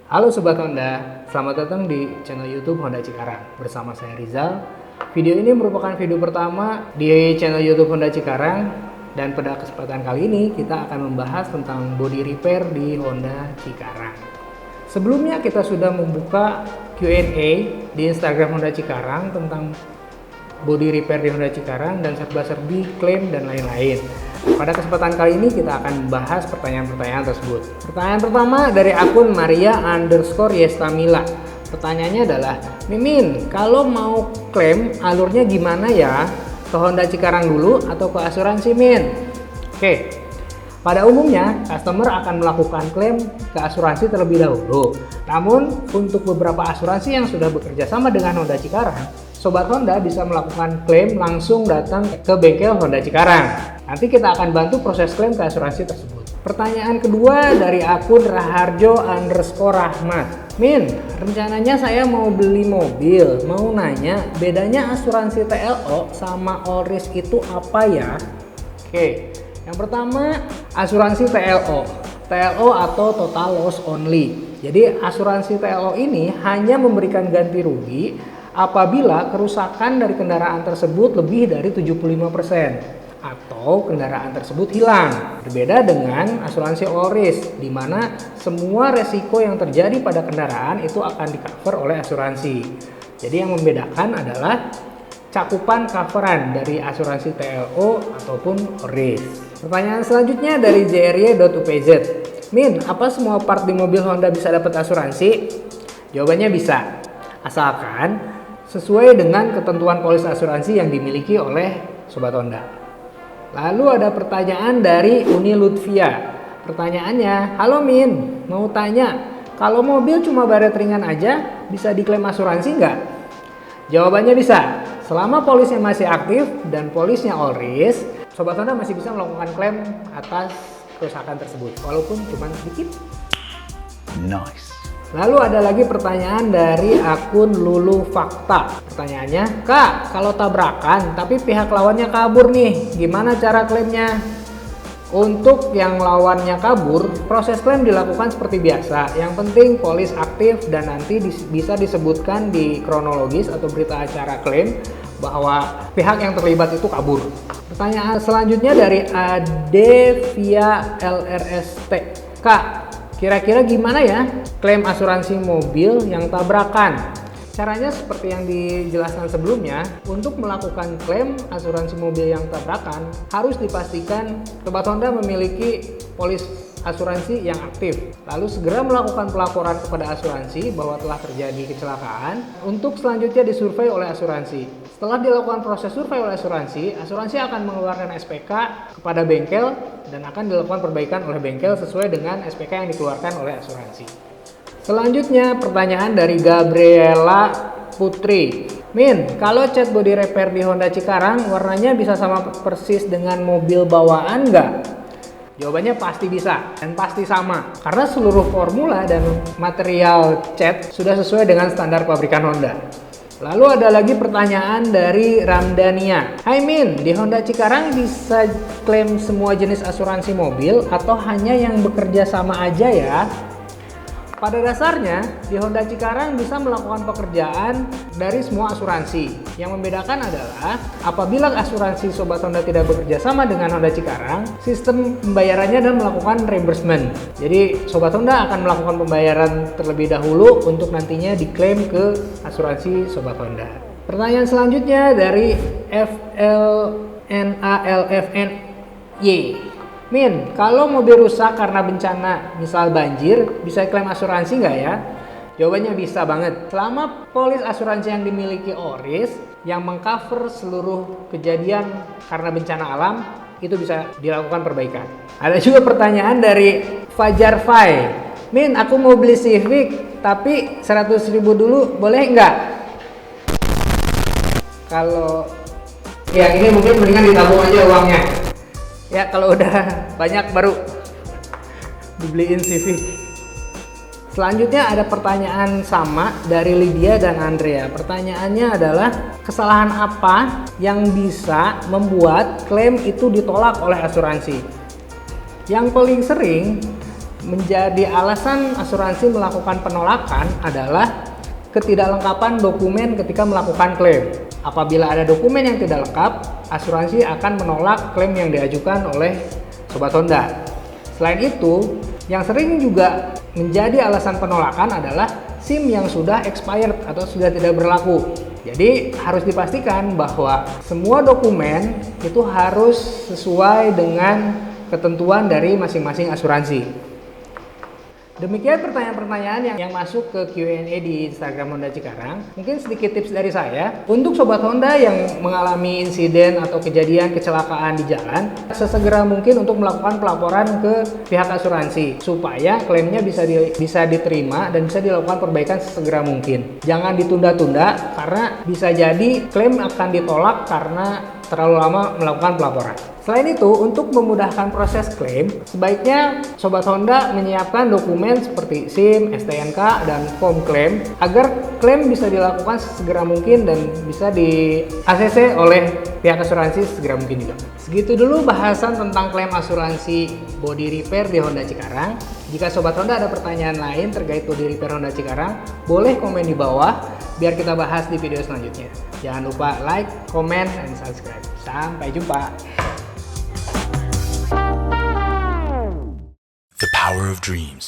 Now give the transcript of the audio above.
Halo Sobat Honda, selamat datang di channel YouTube Honda Cikarang. Bersama saya Rizal. Video ini merupakan video pertama di channel YouTube Honda Cikarang. Dan pada kesempatan kali ini kita akan membahas tentang body repair di Honda Cikarang. Sebelumnya kita sudah membuka Q&A di Instagram Honda Cikarang tentang body repair di Honda Cikarang dan serba-serbi klaim dan lain-lain. Pada kesempatan kali ini kita akan membahas pertanyaan-pertanyaan tersebut. Pertanyaan pertama dari akun Maria_Yestamila. Pertanyaannya adalah, Mimin, kalau mau klaim alurnya gimana ya? Ke Honda Cikarang dulu atau ke asuransi, Min? Oke, pada umumnya customer akan melakukan klaim ke asuransi terlebih dahulu. Namun untuk beberapa asuransi yang sudah bekerja sama dengan Honda Cikarang, Sobat Honda bisa melakukan klaim langsung datang ke bengkel Honda Cikarang. Nanti kita akan bantu proses klaim ke asuransi tersebut. Pertanyaan kedua dari akun Raharjo_Rahmat. Min, rencananya saya mau beli mobil. Mau nanya, bedanya asuransi TLO sama all risk itu apa ya? Oke, yang pertama asuransi TLO. TLO atau total loss only. Jadi asuransi TLO ini hanya memberikan ganti rugi apabila kerusakan dari kendaraan tersebut lebih dari 75% atau kendaraan tersebut hilang. Berbeda dengan asuransi all risk, di mana semua resiko yang terjadi pada kendaraan itu akan di-cover oleh asuransi. Jadi yang membedakan adalah cakupan coveran dari asuransi TLO ataupun all risk. Pertanyaan selanjutnya dari jry.upz. Min, apa semua part di mobil Honda bisa dapat asuransi? Jawabannya bisa, asalkan sesuai dengan ketentuan polis asuransi yang dimiliki oleh Sobat Honda. Lalu ada pertanyaan dari Uni Lutfia. Pertanyaannya, halo Min, mau tanya, kalau mobil cuma baret ringan aja bisa diklaim asuransi nggak? Jawabannya bisa, selama polisnya masih aktif dan polisnya all risk, Sobat Honda masih bisa melakukan klaim atas kerusakan tersebut, walaupun cuma sedikit. Nice. Lalu ada lagi pertanyaan dari akun Lulu Fakta. Pertanyaannya, Kak, kalau tabrakan tapi pihak lawannya kabur nih, gimana cara klaimnya? Untuk yang lawannya kabur, proses klaim dilakukan seperti biasa. Yang penting polis aktif dan nanti bisa disebutkan di kronologis atau berita acara klaim bahwa pihak yang terlibat itu kabur. Pertanyaan selanjutnya dari Ade via LRST. Kak, kira-kira gimana ya klaim asuransi mobil yang tabrakan? Caranya seperti yang dijelaskan sebelumnya, untuk melakukan klaim asuransi mobil yang tabrakan harus dipastikan Sobat Honda memiliki polis asuransi yang aktif. Lalu segera melakukan pelaporan kepada asuransi bahwa telah terjadi kecelakaan untuk selanjutnya disurvei oleh asuransi. Setelah dilakukan proses survei oleh asuransi, asuransi akan mengeluarkan SPK kepada bengkel dan akan dilakukan perbaikan oleh bengkel sesuai dengan SPK yang dikeluarkan oleh asuransi. Selanjutnya pertanyaan dari Gabriela Putri. Min, kalau cat body repair di Honda Cikarang warnanya bisa sama persis dengan mobil bawaan nggak? Jawabannya pasti bisa dan pasti sama karena seluruh formula dan material cat sudah sesuai dengan standar pabrikan Honda. Lalu ada lagi pertanyaan dari Ramdania. Hai Min, di Honda Cikarang bisa klaim semua jenis asuransi mobil atau hanya yang bekerja sama aja ya? Pada dasarnya, di Honda Cikarang bisa melakukan pekerjaan dari semua asuransi. Yang membedakan adalah apabila asuransi Sobat Honda tidak bekerja sama dengan Honda Cikarang, sistem pembayarannya dan melakukan reimbursement. Jadi Sobat Honda akan melakukan pembayaran terlebih dahulu untuk nantinya diklaim ke asuransi Sobat Honda. Pertanyaan selanjutnya dari FLNALFNY. Min, kalau mobil rusak karena bencana, misal banjir, bisa klaim asuransi nggak ya? Jawabannya bisa banget. Selama polis asuransi yang dimiliki ORIS yang mengcover seluruh kejadian karena bencana alam, itu bisa dilakukan perbaikan. Ada juga pertanyaan dari Fajar Fai. Min, aku mau beli Civic, tapi 100.000 dulu, boleh nggak? Kalau ya ini mungkin mendingan ditabung aja uangnya. Ya kalau udah banyak baru dibeliin Civic. Selanjutnya ada pertanyaan sama dari Lydia dan Andrea. Pertanyaannya adalah kesalahan apa yang bisa membuat klaim itu ditolak oleh asuransi? Yang paling sering menjadi alasan asuransi melakukan penolakan adalah ketidaklengkapan dokumen ketika melakukan klaim. Apabila ada dokumen yang tidak lengkap, asuransi akan menolak klaim yang diajukan oleh Sobat Honda. Selain itu, yang sering juga menjadi alasan penolakan adalah SIM yang sudah expired atau sudah tidak berlaku. Jadi harus dipastikan bahwa semua dokumen itu harus sesuai dengan ketentuan dari masing-masing asuransi. Demikian pertanyaan-pertanyaan yang masuk ke Q&A di Instagram Honda Cikarang. Mungkin sedikit tips dari saya. Untuk Sobat Honda yang mengalami insiden atau kejadian kecelakaan di jalan, sesegera mungkin untuk melakukan pelaporan ke pihak asuransi supaya klaimnya bisa diterima dan bisa dilakukan perbaikan sesegera mungkin. Jangan ditunda-tunda karena bisa jadi klaim akan ditolak karena terlalu lama melakukan pelaporan. Selain itu, untuk memudahkan proses klaim, sebaiknya Sobat Honda menyiapkan dokumen seperti SIM, STNK, dan form klaim agar klaim bisa dilakukan segera mungkin dan bisa di ACC oleh pihak asuransi segera mungkin juga. Segitu dulu bahasan tentang klaim asuransi body repair di Honda Cikarang. Jika Sobat Honda ada pertanyaan lain terkait body repair Honda Cikarang, boleh komen di bawah biar kita bahas di video selanjutnya. Jangan lupa like, comment, dan subscribe. Sampai jumpa. The power of dreams.